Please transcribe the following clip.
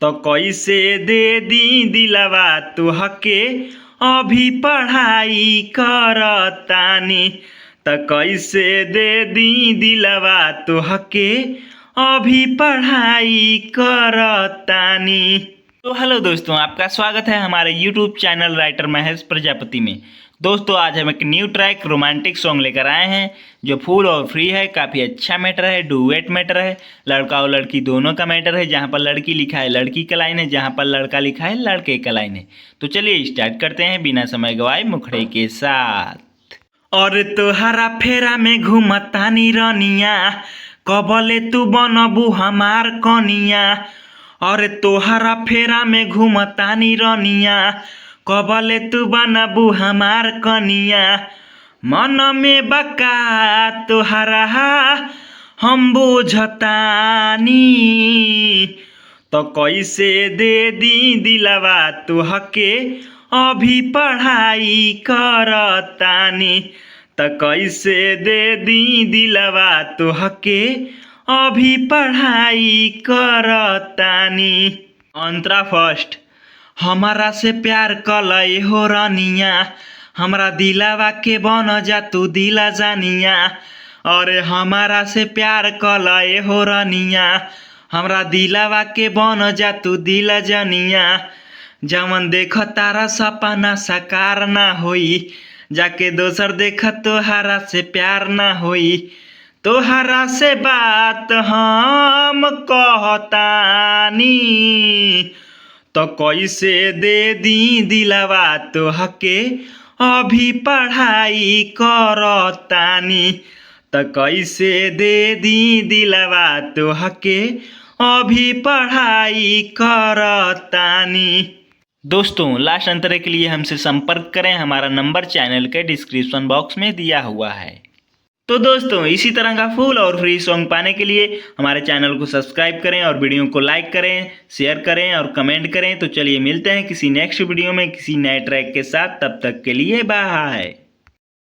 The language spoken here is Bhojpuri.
तो कैसे दे दी दिलवा तुहके अभी पढ़ाई करतानी। तो कैसे दे दी दिलवा तुहके अभी पढ़ाई करतानी। तो हेलो दोस्तों, आपका स्वागत है हमारे YouTube channel writer Mahesh Prajapati में। दोस्तों आज हम एक न्यू ट्रैक रोमांटिक सॉन्ग लेकर आए हैं जो फुल और फ्री है। काफ़ी अच्छा मैटर है, डुएट मैटर है, लड़का और लड़की दोनों का मैटर है। जहाँ पर लड़की लिखा है लड़की का लाइन है, जहाँ पर लड़का लिखा है लड़के का लाइन है। तो चलिए स्टार्ट करते हैं बिना समय गवाए मुखड़े के साथ। और तोहरा फेरा में घूमतानी रनिया, कबले तू बनबू हमार कनिया। और तोहरा फेरा में घूमतानी रनिया, कबले तू बनबू हमार कनिया। मन में बका तोहरा हम बुझतानी। तो कैसे दे दी दिलवा तुहके अभी पढ़ाई करतानी। तो कैसे दे दी दिलवा तुहके अभी पढ़ाई करतानी। अंतरा फर्स्ट। हमारा से प्यार कलई हो रनिया, हमरा दिलावा के बन जा तू दिला जानिया। और हमारा से प्यार कलई हो रनिया, हमरा दिलावा के बन जा तू दिला जानिया। जमन देख तारा सपना साकार ना होई, जाके दोसर देख तोहरा से प्यार ना होई। तोहरा से बात हम कहतानी। तो कैसे दे दी दिलवा तुहके अभी पढ़ाई करतानी। तो कैसे दे दी दिलवा तुहके अभी पढ़ाई करतानी। दोस्तों लास्ट अंतरे के लिए हमसे संपर्क करें, हमारा नंबर चैनल के डिस्क्रिप्शन बॉक्स में दिया हुआ है। तो दोस्तों इसी तरह का फुल और फ्री सॉन्ग पाने के लिए हमारे चैनल को सब्सक्राइब करें और वीडियो को लाइक करें, शेयर करें और कमेंट करें। तो चलिए मिलते हैं किसी नेक्स्ट वीडियो में किसी नए ट्रैक के साथ। तब तक के लिए बाय।